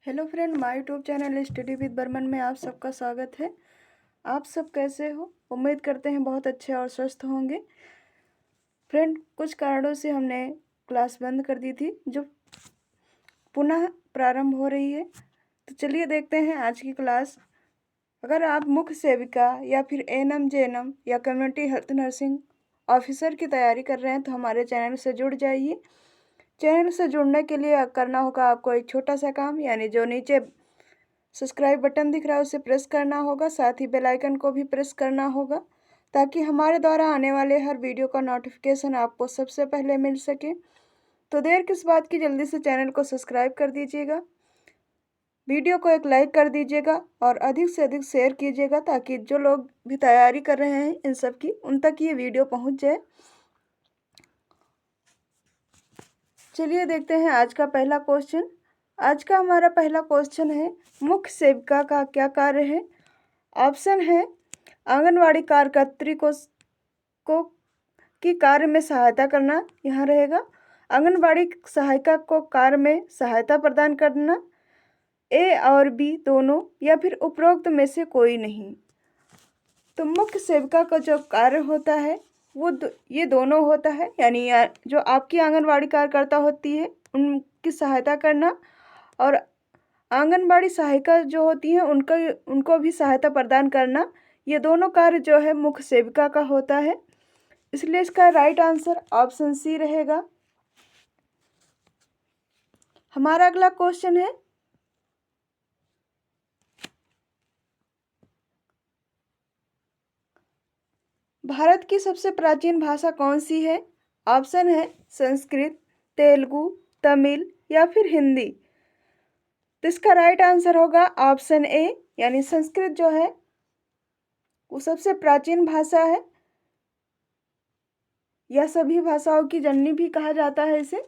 Hello friend, my YouTube channel study with Barman में आप सबका स्वागत है। आप सब कैसे हो? उम्मीद करते हैं बहुत अच्छे और स्वस्थ होंगे। फ्रेंड, कुछ कारणों से हमने क्लास बंद कर दी थी, जो पुनः प्रारंभ हो रही है। तो चलिए देखते हैं आज की क्लास। अगर आप मुख्य सेविका या फिर एएनएम जेएनएम या कम्युनिटी हेल्थ नर्सिंग ऑफिसर की तैयारी कर रहे हैं तो हमारे चैनल से जुड़ जाइए। चैनल से जुड़ने के लिए करना होगा आपको एक छोटा सा काम, यानी जो नीचे सब्सक्राइब बटन दिख रहा है उसे प्रेस करना होगा, साथ ही बेल आइकन को भी प्रेस करना होगा ताकि हमारे द्वारा आने वाले हर वीडियो का नोटिफिकेशन आपको सबसे पहले मिल सके। तो देर किस बात की, जल्दी से चैनल को सब्सक्राइब कर दीजिएगा, वीडियो को एक लाइक कर दीजिएगा और अधिक से अधिक शेयर कीजिएगा ताकि जो लोग भी तैयारी कर रहे हैं इन सब की, उन तक ये वीडियो पहुंच जाए। चलिए देखते हैं आज का पहला क्वेश्चन। आज का हमारा पहला क्वेश्चन है, मुख्य सेविका का क्या कार्य है? ऑप्शन है आंगनवाड़ी कार्यकर्त्री को की कार्य में सहायता करना, यहाँ रहेगा। आंगनवाड़ी सहायिका को कार्य में सहायता प्रदान करना, ए और बी दोनों, या फिर उपरोक्त में से कोई नहीं। तो मुख्य सेविका का जो कार्य होता है वो ये दोनों होता है, यानी जो आपकी आंगनवाड़ी कार्यकर्ता होती है उनकी सहायता करना, और आंगनबाड़ी सहायिका जो होती हैं उनको भी सहायता प्रदान करना। ये दोनों कार्य जो है मुख्य सेविका का होता है, इसलिए इसका राइट आंसर ऑप्शन सी रहेगा। हमारा अगला क्वेश्चन है, भारत की सबसे प्राचीन भाषा कौन सी है? ऑप्शन है संस्कृत, तेलुगु, तमिल या फिर हिंदी। तो इसका राइट आंसर होगा ऑप्शन ए, यानी संस्कृत जो है वो सबसे प्राचीन भाषा है, या सभी भाषाओं की जननी भी कहा जाता है इसे।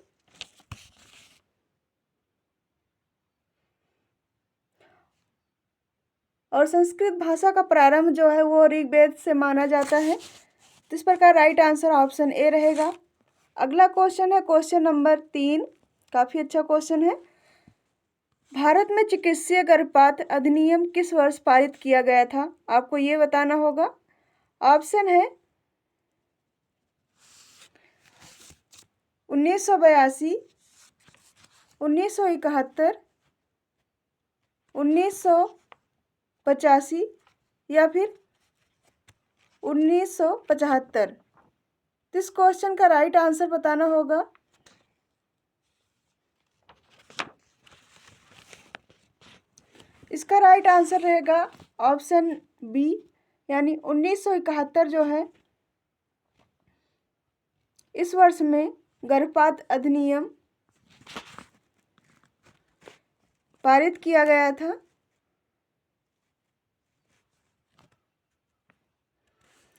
और संस्कृत भाषा का प्रारंभ जो है वो ऋग्वेद से माना जाता है। तो इस प्रकार राइट आंसर ऑप्शन ए रहेगा। अगला क्वेश्चन है क्वेश्चन नंबर 3, काफ़ी अच्छा क्वेश्चन है। भारत में चिकित्सीय गर्भपात अधिनियम किस वर्ष पारित किया गया था? आपको ये बताना होगा। ऑप्शन है 1982, 1971, 1985 या फिर 1975। इस क्वेश्चन का राइट आंसर बताना होगा। इसका राइट आंसर रहेगा ऑप्शन बी, यानी 1971 जो है इस वर्ष में गर्भपात अधिनियम पारित किया गया था।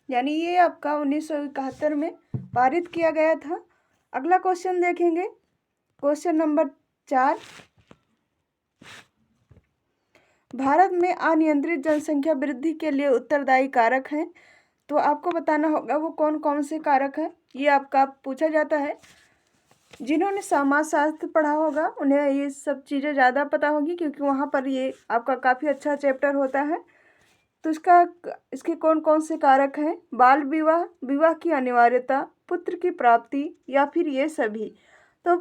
यानी ये आपका 1971 में पारित किया गया था। अगला क्वेश्चन देखेंगे, क्वेश्चन नंबर 4। भारत में अनियंत्रित जनसंख्या वृद्धि के लिए उत्तरदायी कारक हैं, तो आपको बताना होगा वो कौन कौन से कारक हैं। ये आपका पूछा जाता है। जिन्होंने समाजशास्त्र पढ़ा होगा उन्हें ये सब चीज़ें ज़्यादा पता होगी, क्योंकि वहाँ पर ये आपका काफ़ी अच्छा चैप्टर होता है। तो इसके कौन कौन से कारक हैं? बाल विवाह, विवाह की अनिवार्यता, पुत्र की प्राप्ति, या फिर ये सभी। तो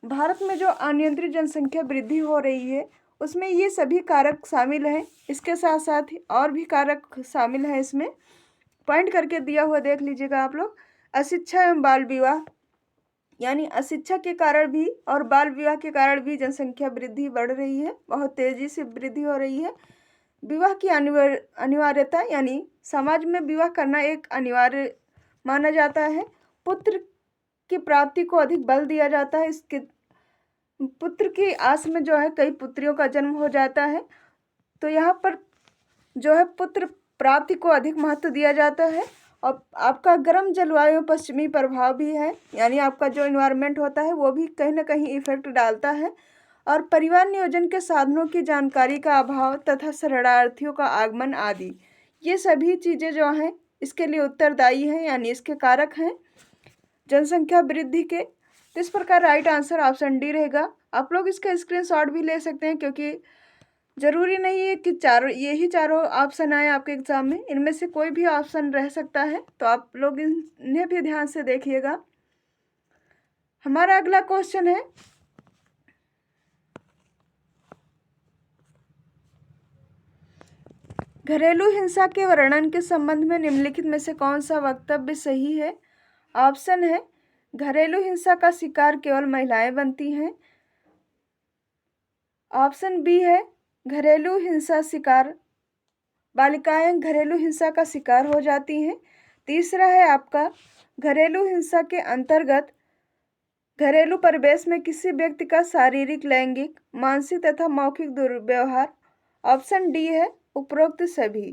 भारत में जो अनियंत्रित जनसंख्या वृद्धि हो रही है उसमें ये सभी कारक शामिल हैं। इसके साथ साथ ही और भी कारक शामिल हैं, इसमें पॉइंट करके दिया हुआ देख लीजिएगा आप लोग। अशिक्षा एवं बाल विवाह, यानी अशिक्षा के कारण भी और बाल विवाह के कारण भी जनसंख्या वृद्धि बढ़ रही है, बहुत तेज़ी से वृद्धि हो रही है। विवाह की अनिवार्यता, यानी समाज में विवाह करना एक अनिवार्य माना जाता है। पुत्र की प्राप्ति को अधिक बल दिया जाता है। इसके पुत्र की आस में जो है कई पुत्रियों का जन्म हो जाता है, तो यहाँ पर जो है पुत्र प्राप्ति को अधिक महत्व दिया जाता है। और आपका गर्म जलवायु पश्चिमी प्रभाव भी है, यानी आपका जो इन्वायरमेंट होता है वो भी कहीं ना कहीं इफेक्ट डालता है। और परिवार नियोजन के साधनों की जानकारी का अभाव तथा शरणार्थियों का आगमन आदि, ये सभी चीज़ें जो हैं इसके लिए उत्तरदायी हैं, यानी इसके कारक हैं जनसंख्या वृद्धि के। तो इस प्रकार राइट आंसर ऑप्शन डी रहेगा। आप लोग इसका स्क्रीनशॉट भी ले सकते हैं, क्योंकि ज़रूरी नहीं है कि यही चारों ऑप्शन आए आपके एग्ज़ाम में। इनमें से कोई भी ऑप्शन रह सकता है, तो आप लोग इन्हें भी ध्यान से देखिएगा। हमारा अगला क्वेश्चन है, घरेलू हिंसा के वर्णन के संबंध में निम्नलिखित में से कौन सा वक्तव्य सही है? ऑप्शन है, घरेलू हिंसा का शिकार केवल महिलाएं बनती हैं। ऑप्शन बी है, घरेलू हिंसा शिकार बालिकाएं घरेलू हिंसा का शिकार हो जाती हैं। तीसरा है आपका, घरेलू हिंसा के अंतर्गत घरेलू परिवेश में किसी व्यक्ति का शारीरिक, लैंगिक, मानसिक तथा मौखिक दुर्व्यवहार। ऑप्शन डी है, उपरोक्त सभी।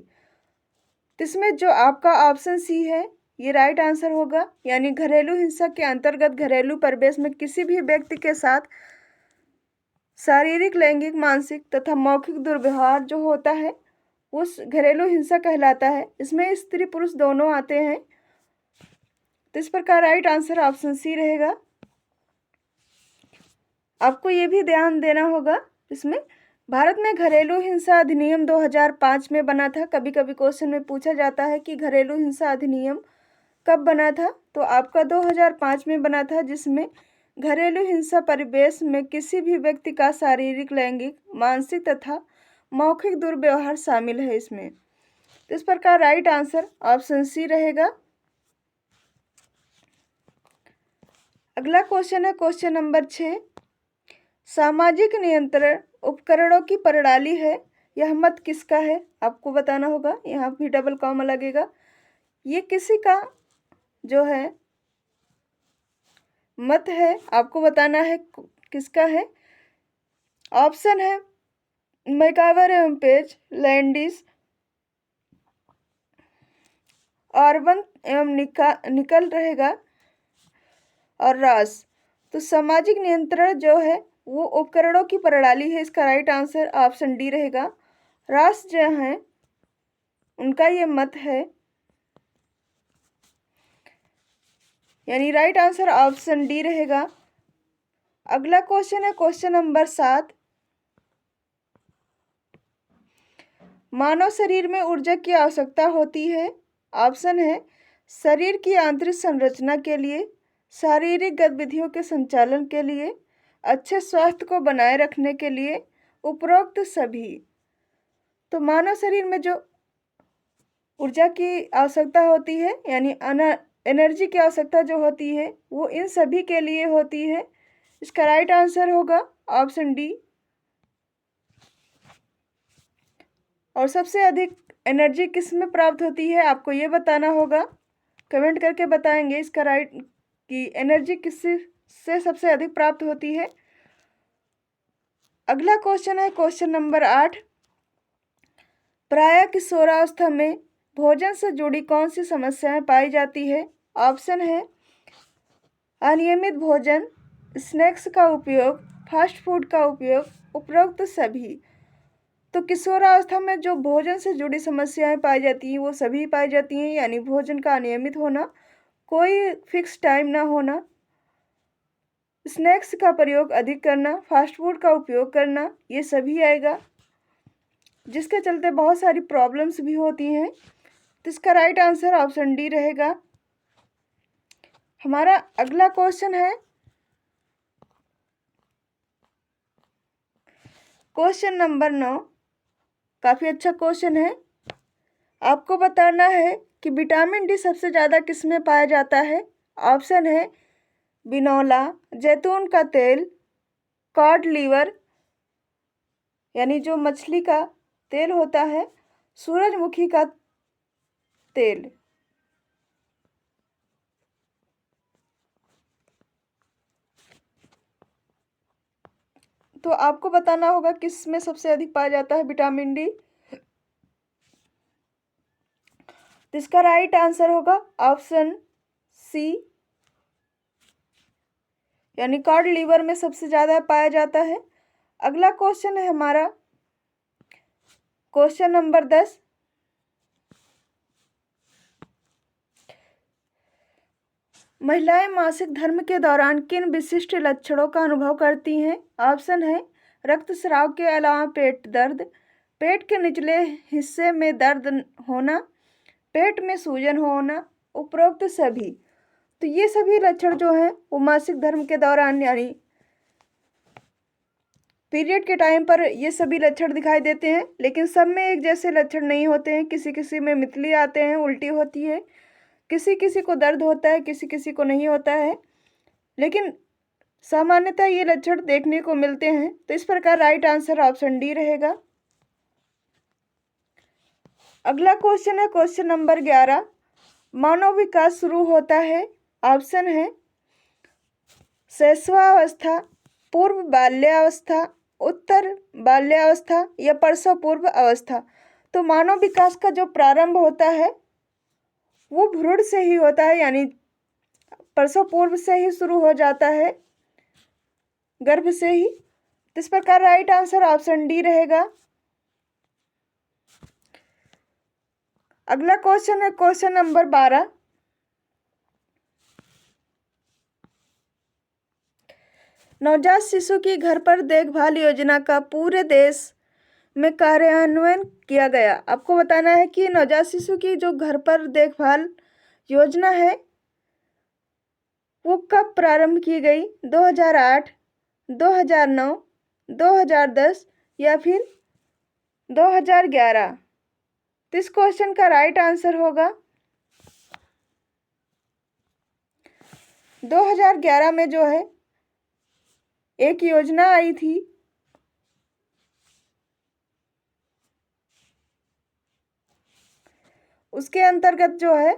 तो इसमें जो आपका ऑप्शन सी है ये राइट आंसर होगा, यानी घरेलू हिंसा के अंतर्गत घरेलू परिवेश में किसी भी व्यक्ति के साथ शारीरिक, लैंगिक, मानसिक तथा मौखिक दुर्व्यवहार जो होता है उस घरेलू हिंसा कहलाता है। इसमें स्त्री पुरुष दोनों आते हैं, तो इस प्रकार राइट आंसर ऑप्शन सी रहेगा। आपको ये भी ध्यान देना होगा, इसमें भारत में घरेलू हिंसा अधिनियम 2005 में बना था। कभी कभी क्वेश्चन में पूछा जाता है कि घरेलू हिंसा अधिनियम कब बना था, तो आपका 2005 में बना था, जिसमें घरेलू हिंसा परिवेश में किसी भी व्यक्ति का शारीरिक, लैंगिक, मानसिक तथा मौखिक दुर्व्यवहार शामिल है इसमें। तो इस प्रकार राइट आंसर ऑप्शन सी रहेगा। अगला क्वेश्चन है क्वेश्चन नंबर 6, सामाजिक नियंत्रण उपकरणों की प्रणाली है, यह मत किसका है? आपको बताना होगा, यहाँ भी डबल कॉमा लगेगा। ये किसी का जो है मत है, आपको बताना है किसका है। ऑप्शन है मैकावर एवं पेज, लैंडिस, ऑर्बन एवं निकल रहेगा और रास। तो सामाजिक नियंत्रण जो है वो उपकरणों की प्रणाली है, इसका राइट आंसर ऑप्शन डी रहेगा। रास जो है उनका ये मत है, यानी राइट आंसर ऑप्शन डी रहेगा। अगला क्वेश्चन है क्वेश्चन नंबर 7, मानव शरीर में ऊर्जा की आवश्यकता होती है। ऑप्शन है, शरीर की आंतरिक संरचना के लिए, शारीरिक गतिविधियों के संचालन के लिए, अच्छे स्वास्थ्य को बनाए रखने के लिए, उपरोक्त सभी। तो मानव शरीर में जो ऊर्जा की आवश्यकता होती है, यानी एनर्जी की आवश्यकता जो होती है वो इन सभी के लिए होती है। इसका राइट आंसर होगा ऑप्शन डी। और सबसे अधिक एनर्जी किस में प्राप्त होती है, आपको ये बताना होगा, कमेंट करके बताएंगे इसका राइट कि एनर्जी किस से सबसे अधिक प्राप्त होती है। अगला क्वेश्चन है क्वेश्चन नंबर 8, प्रायः किशोरावस्था में भोजन से जुड़ी कौन सी समस्याएं पाई जाती है? ऑप्शन है, अनियमित भोजन, स्नैक्स का उपयोग, फास्ट फूड का उपयोग, उपरोक्त सभी। तो किशोरावस्था में जो भोजन से जुड़ी समस्याएं पाई जाती हैं वो सभी पाई जाती हैं, यानी भोजन का अनियमित होना, कोई फिक्स टाइम ना होना, स्नैक्स का प्रयोग अधिक करना, फास्ट फूड का उपयोग करना, ये सभी आएगा, जिसके चलते बहुत सारी प्रॉब्लम्स भी होती हैं। तो इसका राइट आंसर ऑप्शन डी रहेगा। हमारा अगला क्वेश्चन है क्वेश्चन नंबर 9, काफ़ी अच्छा क्वेश्चन है। आपको बताना है कि विटामिन डी सबसे ज़्यादा किस में पाया जाता है। ऑप्शन है, बिनौला, जैतून का तेल, कॉड लीवर, यानी जो मछली का तेल होता है, सूरजमुखी का तेल। तो आपको बताना होगा किस में सबसे अधिक पाया जाता है विटामिन डी। तो इसका राइट आंसर होगा ऑप्शन सी, यानी कॉड लीवर में सबसे ज़्यादा पाया जाता है। अगला क्वेश्चन है हमारा क्वेश्चन नंबर 10, महिलाएं मासिक धर्म के दौरान किन विशिष्ट लक्षणों का अनुभव करती हैं? ऑप्शन है रक्तस्राव के अलावा पेट दर्द, पेट के निचले हिस्से में दर्द होना, पेट में सूजन होना, उपरोक्त सभी। तो ये सभी लक्षण जो हैं वो मासिक धर्म के दौरान यानी पीरियड के टाइम पर ये सभी लक्षण दिखाई देते हैं, लेकिन सब में एक जैसे लक्षण नहीं होते हैं। किसी किसी में मितली आते हैं, उल्टी होती है, किसी किसी को दर्द होता है, किसी किसी को नहीं होता है, लेकिन सामान्यतः ये लक्षण देखने को मिलते हैं। तो इस प्रकार राइट आंसर ऑप्शन डी रहेगा। अगला क्वेश्चन है क्वेश्चन नंबर 11। मानव विकास शुरू होता है, ऑप्शन है शैशवावस्था, पूर्व बाल्यावस्था, उत्तर बाल्यावस्था या प्रसव पूर्व अवस्था। तो मानव विकास का जो प्रारंभ होता है वो भ्रूण से ही होता है, यानी प्रसव पूर्व से ही शुरू हो जाता है, गर्भ से ही। तो इस प्रकार राइट आंसर ऑप्शन डी रहेगा। अगला क्वेश्चन है क्वेश्चन नंबर 12। नवजात शिशु की घर पर देखभाल योजना का पूरे देश में कार्यान्वयन किया गया। आपको बताना है कि नवजात शिशु की जो घर पर देखभाल योजना है वो कब प्रारंभ की गई? 2008, 2009, 2010 या फिर 2011? तो इस क्वेश्चन का राइट आंसर होगा 2011 में जो है एक योजना आई थी, उसके अंतर्गत जो है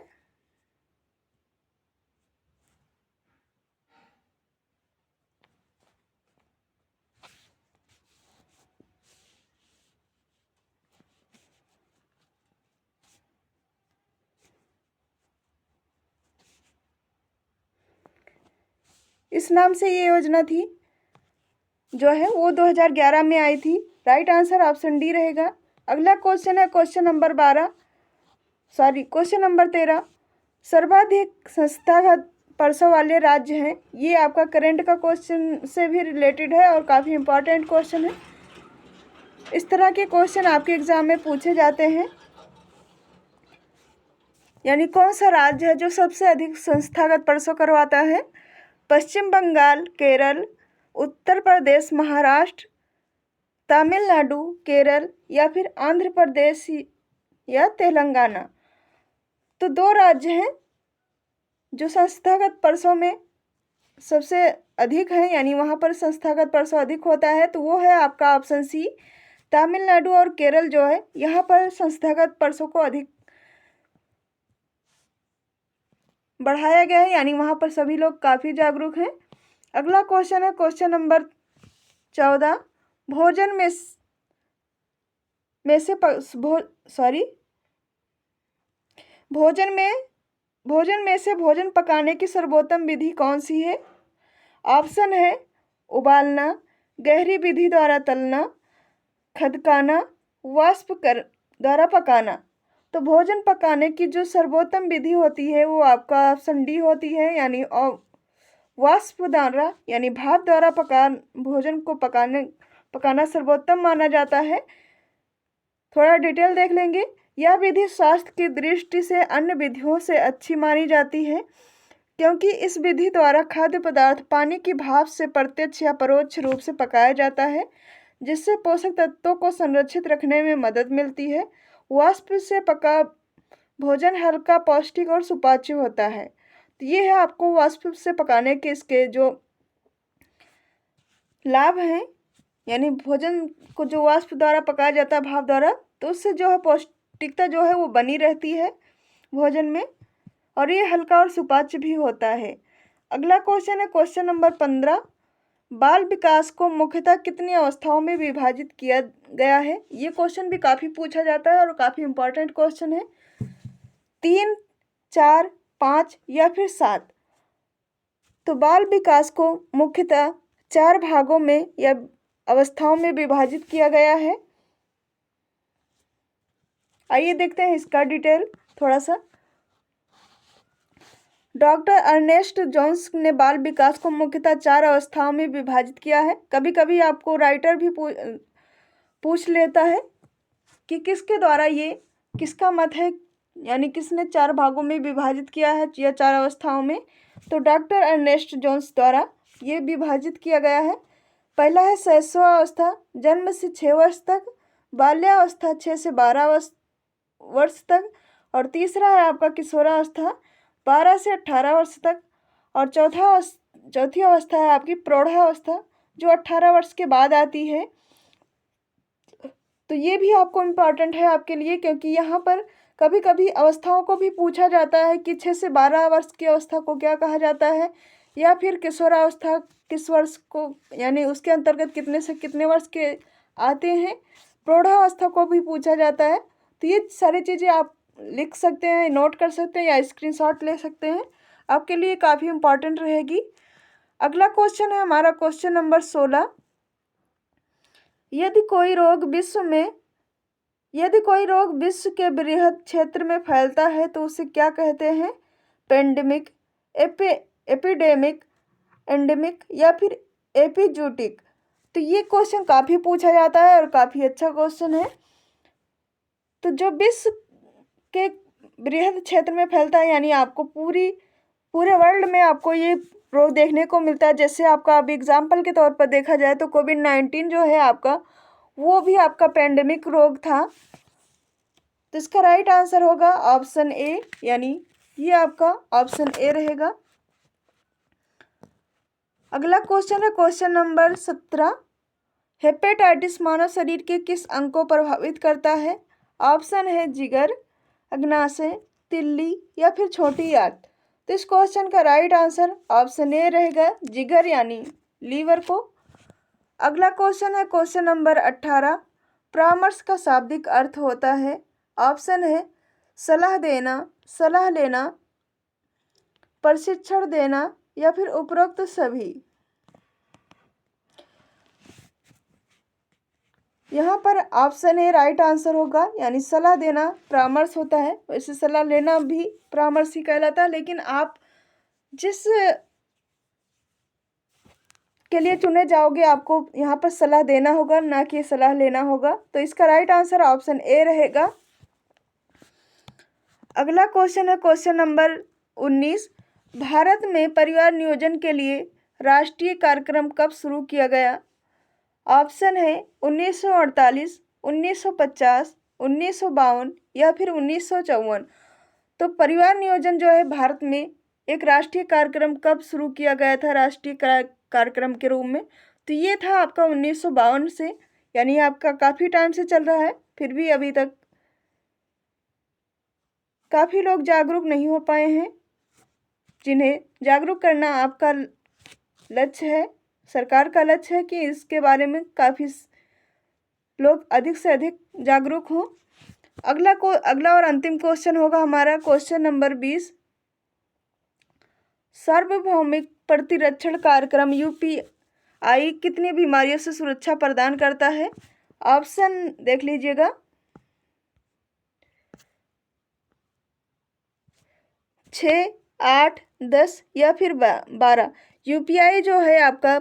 इस नाम से ये योजना थी जो है वो 2011 में आई थी। राइट आंसर ऑप्शन डी रहेगा। अगला क्वेश्चन है क्वेश्चन नंबर 13। सर्वाधिक संस्थागत प्रसव वाले राज्य हैं। ये आपका करंट का क्वेश्चन से भी रिलेटेड है और काफ़ी इम्पोर्टेंट क्वेश्चन है। इस तरह के क्वेश्चन आपके एग्जाम में पूछे जाते हैं। यानी कौन सा राज्य है जो सबसे अधिक संस्थागत प्रसव करवाता है? पश्चिम बंगाल, केरल, उत्तर प्रदेश, महाराष्ट्र, तमिलनाडु, केरल या फिर आंध्र प्रदेश या तेलंगाना। तो 2 राज्य हैं जो संस्थागत प्रसव में सबसे अधिक हैं, यानी वहाँ पर संस्थागत प्रसव अधिक होता है। तो वो है आपका ऑप्शन सी, तमिलनाडु और केरल जो है यहाँ पर संस्थागत प्रसव को अधिक बढ़ाया गया है, यानी वहाँ पर सभी लोग काफ़ी जागरूक हैं। अगला क्वेश्चन है क्वेश्चन नंबर 14। भोजन में से भोजन पकाने की सर्वोत्तम विधि कौन सी है? ऑप्शन है उबालना, गहरी विधि द्वारा तलना, खदकाना, वाष्प द्वारा पकाना। तो भोजन पकाने की जो सर्वोत्तम विधि होती है वो आपका ऑप्शन डी होती है, यानी वाष्प द्वारा यानी भाप द्वारा भोजन को पकाना सर्वोत्तम माना जाता है। थोड़ा डिटेल देख लेंगे। यह विधि स्वास्थ्य की दृष्टि से अन्य विधियों से अच्छी मानी जाती है क्योंकि इस विधि द्वारा खाद्य पदार्थ पानी की भाप से प्रत्यक्ष या परोक्ष रूप से पकाया जाता है, जिससे पोषक तत्वों को संरक्षित रखने में मदद मिलती है। वाष्प से पका भोजन हल्का, पौष्टिक और सुपाच्य होता है। तो ये है आपको वाष्प से पकाने के इसके जो लाभ हैं, यानी भोजन को जो वाष्प द्वारा पकाया जाता है भाप द्वारा, तो उससे जो है पौष्टिकता जो है वो बनी रहती है भोजन में, और ये हल्का और सुपाच्य भी होता है। अगला क्वेश्चन है क्वेश्चन नंबर 15। बाल विकास को मुख्यतः कितनी अवस्थाओं में विभाजित किया गया है? ये क्वेश्चन भी काफ़ी पूछा जाता है और काफ़ी इम्पोर्टेंट क्वेश्चन है। 3, 4, 5 या फिर 7? तो बाल विकास को मुख्यतः 4 भागों में या अवस्थाओं में विभाजित किया गया है। आइए देखते हैं इसका डिटेल थोड़ा सा। डॉक्टर अर्नेस्ट जॉन्स ने बाल विकास को मुख्यतः 4 अवस्थाओं में विभाजित किया है। कभी कभी आपको राइटर भी पूछ लेता है कि किसके द्वारा ये किसका मत है, यानी किसने 4 भागों में विभाजित किया है या 4 अवस्थाओं में। तो डॉक्टर अर्नेस्ट जॉन्स द्वारा ये विभाजित किया गया है। पहला है शैशवावस्था, जन्म से 6 वर्ष तक, बाल्यावस्था 6 से 12 वर्ष तक, और तीसरा है आपका किशोरावस्था 12 से 18 वर्ष तक, और चौथी अवस्था है आपकी प्रौढ़ावस्था जो 18 वर्ष के बाद आती है। तो ये भी आपको इम्पॉर्टेंट है आपके लिए, क्योंकि यहाँ पर कभी कभी अवस्थाओं को भी पूछा जाता है कि 6 से 12 वर्ष की अवस्था को क्या कहा जाता है, या फिर किशोरावस्था किस वर्ष को, यानी उसके अंतर्गत कितने से कितने वर्ष के आते हैं। प्रौढ़ावस्था को भी पूछा जाता है। तो ये सारी चीज़ें आप लिख सकते हैं, नोट कर सकते हैं या स्क्रीनशॉट ले सकते हैं, आपके लिए काफ़ी इम्पॉर्टेंट रहेगी। अगला क्वेश्चन है हमारा क्वेश्चन नंबर 16। यदि कोई रोग विश्व के बृहद क्षेत्र में फैलता है तो उसे क्या कहते हैं? पेंडेमिक, एपिडेमिक, एंडेमिक या फिर एपिजूटिक। तो ये क्वेश्चन काफ़ी पूछा जाता है और काफ़ी अच्छा क्वेश्चन है। तो जो विश्व के बृहद क्षेत्र में फैलता है, यानी आपको पूरे वर्ल्ड में आपको ये रोग देखने को मिलता है। जैसे आपका अब एग्जाम्पल के तौर पर देखा जाए तो कोविड-19 जो है आपका, वो भी आपका पेंडेमिक रोग था। तो इसका राइट आंसर होगा ऑप्शन ए, यानी ये आपका ऑप्शन ए रहेगा। अगला क्वेश्चन है क्वेश्चन नंबर 17। हेपेटाइटिस मानव शरीर के किस अंग को प्रभावित करता है? ऑप्शन है जिगर, अग्नाशय, तिल्ली या फिर छोटी आंत। तो इस क्वेश्चन का राइट आंसर ऑप्शन ए रहेगा, जिगर यानी लीवर को। अगला क्वेश्चन है क्वेश्चन नंबर 18। परामर्श का शाब्दिक अर्थ होता है। ऑप्शन है सलाह देना, सलाह लेना, प्रशिक्षण देना या फिर उपरोक्त सभी। यहाँ पर ऑप्शन ए राइट आंसर होगा, यानी सलाह देना परामर्श होता है। वैसे सलाह लेना भी परामर्श ही कहलाता है, लेकिन आप जिस के लिए चुने जाओगे आपको यहाँ पर सलाह देना होगा, ना कि सलाह लेना होगा। तो इसका राइट आंसर ऑप्शन ए रहेगा। अगला क्वेश्चन है क्वेश्चन नंबर 19। भारत में परिवार नियोजन के लिए राष्ट्रीय कार्यक्रम कब शुरू किया गया? ऑप्शन है 1948, 1950, 1952 या फिर 1954। तो परिवार नियोजन जो है भारत में एक राष्ट्रीय कार्यक्रम कब शुरू किया गया था राष्ट्रीय कार्यक्रम के रूप में? तो ये था आपका 1952 से, यानी आपका काफ़ी टाइम से चल रहा है। फिर भी अभी तक काफ़ी लोग जागरूक नहीं हो पाए हैं, जिन्हें जागरूक करना आपका लक्ष्य है, सरकार का लक्ष्य है कि इसके बारे में काफ़ी लोग अधिक से अधिक जागरूक हों। अगला और अंतिम क्वेश्चन होगा हमारा क्वेश्चन नंबर 20। सार्वभौमिक प्रतिरक्षण कार्यक्रम यूपीआई कितनी बीमारियों से सुरक्षा प्रदान करता है? ऑप्शन देख लीजिएगा, 6, 8, 10 या फिर 12। यूपीआई जो है आपका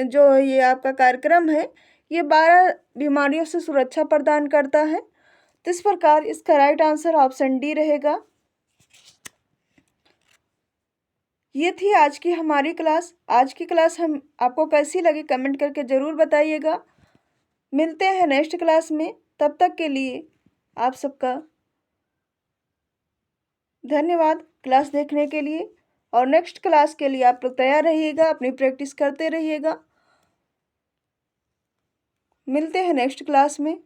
जो ये आपका कार्यक्रम है, ये 12 बीमारियों से सुरक्षा प्रदान करता है। तो इस प्रकार इसका राइट आंसर ऑप्शन डी रहेगा। ये थी आज की हमारी क्लास। आज की क्लास हम आपको कैसी लगी कमेंट करके ज़रूर बताइएगा। मिलते हैं नेक्स्ट क्लास में, तब तक के लिए आप सबका धन्यवाद क्लास देखने के लिए। और नेक्स्ट क्लास के लिए आप लोग तैयार रहिएगा, अपनी प्रैक्टिस करते रहिएगा। मिलते हैं नेक्स्ट क्लास में।